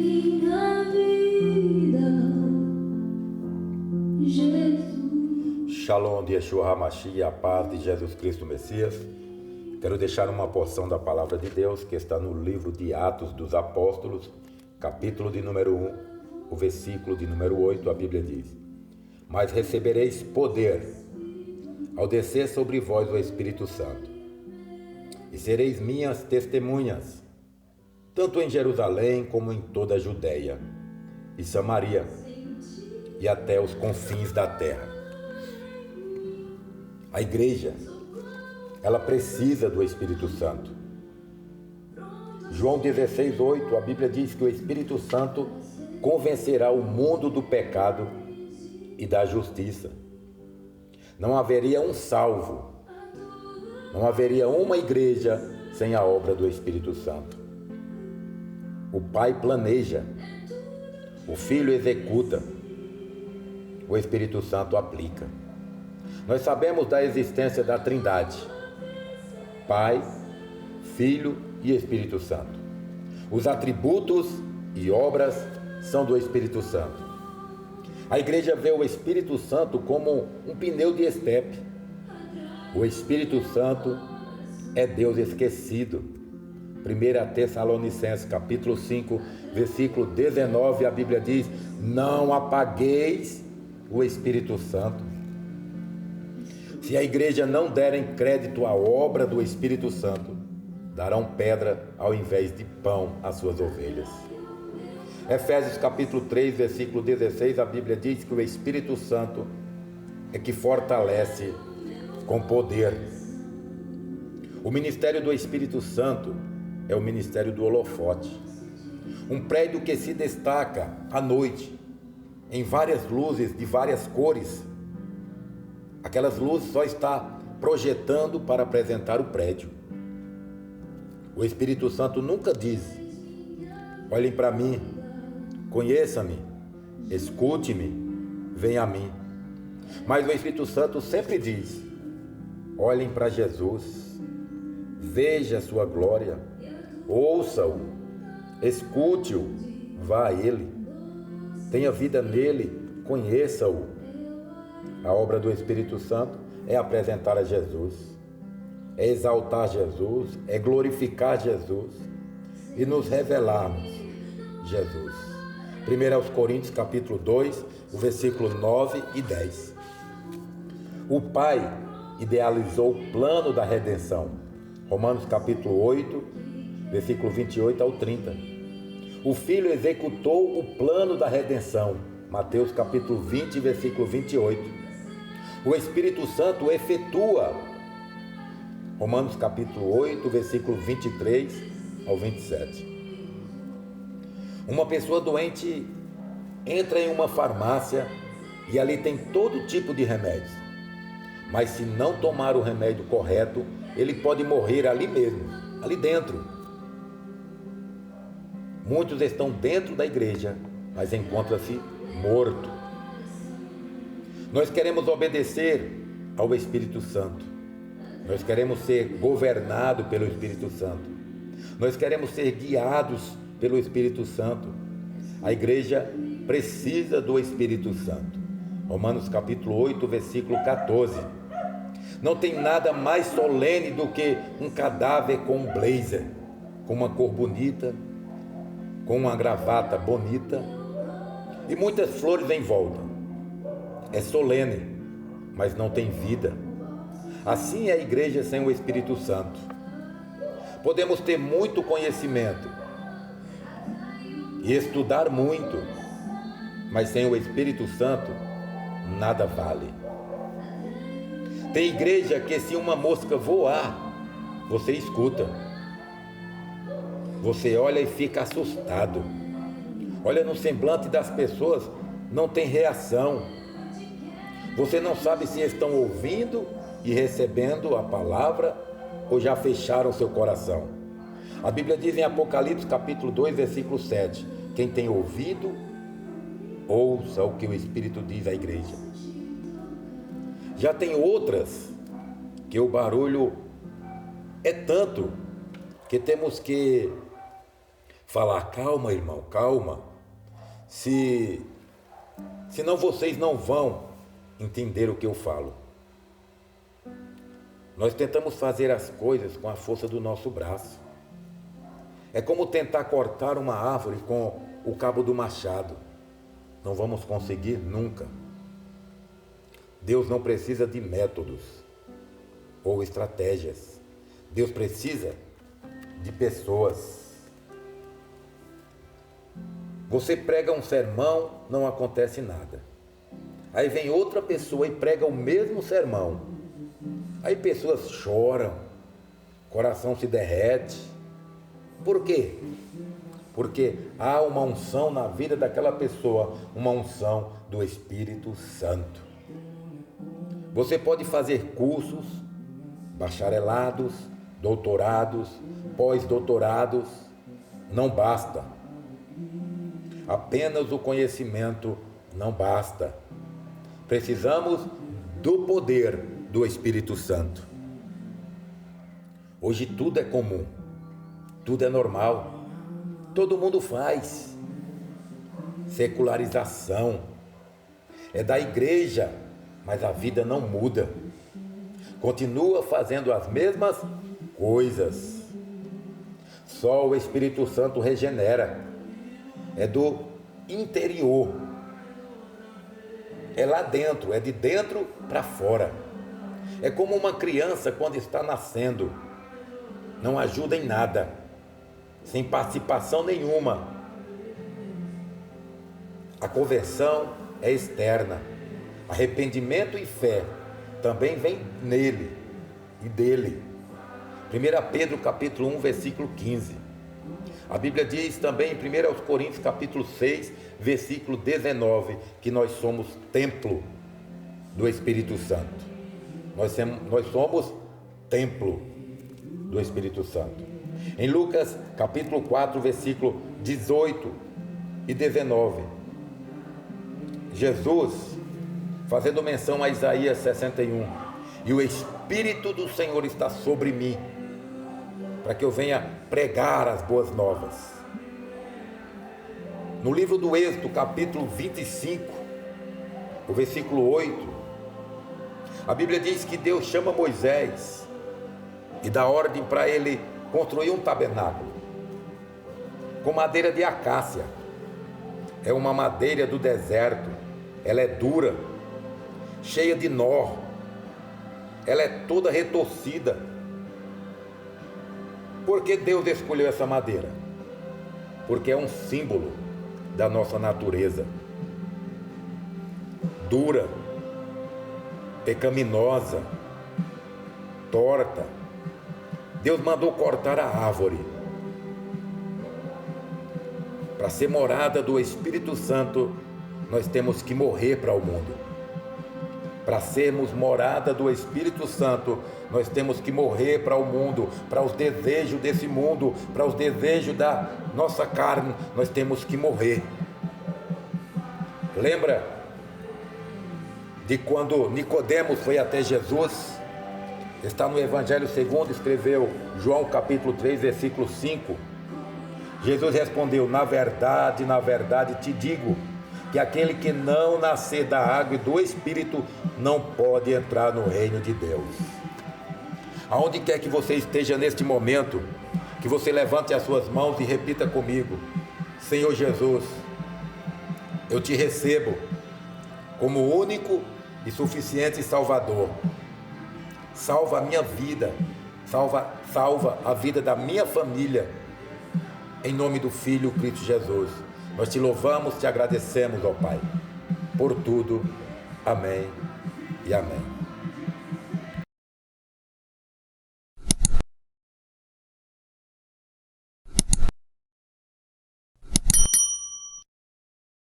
minha vida, Jesus. Shalom de Yeshua HaMashiach, a paz de Jesus Cristo Messias. Quero deixar uma porção da palavra de Deus que está no livro de Atos dos Apóstolos, capítulo de número 1, o versículo de número 8, a Bíblia diz: Mas recebereis poder ao descer sobre vós o Espírito Santo, e sereis minhas testemunhas, tanto em Jerusalém como em toda a Judeia e Samaria, e até os confins da terra. A igreja, ela precisa do Espírito Santo. João 16:8, a Bíblia diz que o Espírito Santo convencerá o mundo do pecado e da justiça. Não haveria um salvo, não haveria uma igreja sem a obra do Espírito Santo. O Pai planeja, o Filho executa, o Espírito Santo aplica. Nós sabemos da existência da Trindade, Pai, Filho e Espírito Santo. Os atributos e obras são do Espírito Santo. A igreja vê o Espírito Santo como um pneu de estepe. O Espírito Santo é Deus esquecido. 1 Tessalonicenses capítulo 5, versículo 19, a Bíblia diz: Não apagueis o Espírito Santo. Se a igreja não derem crédito à obra do Espírito Santo, darão pedra ao invés de pão às suas ovelhas. Efésios capítulo 3, versículo 16, a Bíblia diz que o Espírito Santo é que fortalece com poder. O ministério do Espírito Santo é o ministério do holofote, um prédio que se destaca à noite, em várias luzes de várias cores. Aquelas luzes só está projetando para apresentar o prédio. O Espírito Santo nunca diz: olhem para mim, conheça-me, escute-me, venha a mim. Mas o Espírito Santo sempre diz: olhem para Jesus, veja a sua glória, ouça-o, escute-o, vá a Ele, tenha vida nele, conheça-o. A obra do Espírito Santo é apresentar a Jesus, é exaltar Jesus, é glorificar Jesus e nos revelarmos Jesus. 1 Coríntios capítulo 2, o versículo 9 e 10. O Pai idealizou o plano da redenção. Romanos capítulo 8, versículo 28 ao 30. O Filho executou o plano da redenção. Mateus capítulo 20, versículo 28. O Espírito Santo efetua. Romanos capítulo 8, versículo 23 ao 27. Uma pessoa doente entra em uma farmácia e ali tem todo tipo de remédios. Mas se não tomar o remédio correto, ele pode morrer ali mesmo, ali dentro. Muitos estão dentro da igreja, mas encontram-se mortos. Nós queremos obedecer ao Espírito Santo. Nós queremos ser governados pelo Espírito Santo. Nós queremos ser guiados pelo Espírito Santo. A igreja precisa do Espírito Santo. Romanos capítulo 8, versículo 14. Não tem nada mais solene do que um cadáver com um blazer, com uma cor bonita, com uma gravata bonita e muitas flores em volta. É solene, mas não tem vida. Assim é a igreja sem o Espírito Santo. Podemos ter muito conhecimento e estudar muito, mas sem o Espírito Santo, nada vale. Tem igreja que se uma mosca voar, você escuta. Você olha e fica assustado. Olha no semblante das pessoas, não tem reação. Você não sabe se estão ouvindo e recebendo a palavra ou já fecharam seu coração. A Bíblia diz em Apocalipse capítulo 2, versículo 7: quem tem ouvido, ouça o que o Espírito diz à igreja. Já tem outras que o barulho é tanto que temos que falar: calma, irmão, calma. Senão vocês não vão entender o que eu falo. Nós tentamos fazer as coisas com a força do nosso braço. É como tentar cortar uma árvore com o cabo do machado. Não vamos conseguir nunca. Deus não precisa de métodos ou estratégias. Deus precisa de pessoas. Você prega um sermão, não acontece nada. Aí vem outra pessoa e prega o mesmo sermão. Aí pessoas choram, coração se derrete. Por quê? Porque há uma unção na vida daquela pessoa, uma unção do Espírito Santo. Você pode fazer cursos, bacharelados, doutorados, pós-doutorados, não basta. Apenas o conhecimento não basta. Precisamos do poder do Espírito Santo. Hoje tudo é comum, tudo é normal, todo mundo faz. Secularização. É da igreja, mas a vida não muda. Continua fazendo as mesmas coisas. Só o Espírito Santo regenera. É do interior. É lá dentro, é de dentro para fora. É como uma criança quando está nascendo. Não ajuda em nada, sem participação nenhuma. A conversão é externa. Arrependimento e fé também vem nele e dele. 1 Pedro capítulo 1, versículo 15. A Bíblia diz também em 1 Coríntios capítulo 6, versículo 19, que nós somos templo do Espírito Santo. Nós somos templo do Espírito Santo. Em Lucas capítulo 4, versículo 18 e 19, Jesus, fazendo menção a Isaías 61, e o Espírito do Senhor está sobre mim, para que eu venha pregar as boas novas. No livro do Êxodo, capítulo 25, o versículo 8, a Bíblia diz que Deus chama Moisés e dá ordem para ele construir um tabernáculo com madeira de acácia. É uma madeira do deserto, ela é dura, cheia de nó, ela é toda retorcida. Por que Deus escolheu essa madeira? Porque é um símbolo da nossa natureza, dura, pecaminosa, torta. Deus mandou cortar a árvore para ser morada do Espírito Santo. Nós temos que morrer para o mundo. Para sermos morada do Espírito Santo, nós temos que morrer para o mundo, para os desejos desse mundo, para os desejos da nossa carne. Nós temos que morrer. Lembra de quando Nicodemos foi até Jesus? Está no Evangelho segundo escreveu João capítulo 3, versículo 5. Jesus respondeu: na verdade te digo, que aquele que não nascer da água e do Espírito não pode entrar no reino de Deus. Aonde quer que você esteja neste momento, que você levante as suas mãos e repita comigo: Senhor Jesus, eu te recebo como único e suficiente Salvador. Salva a minha vida, salva a vida da minha família, em nome do Filho Cristo Jesus. Nós te louvamos, te agradecemos, ó Pai, por tudo. Amém e amém.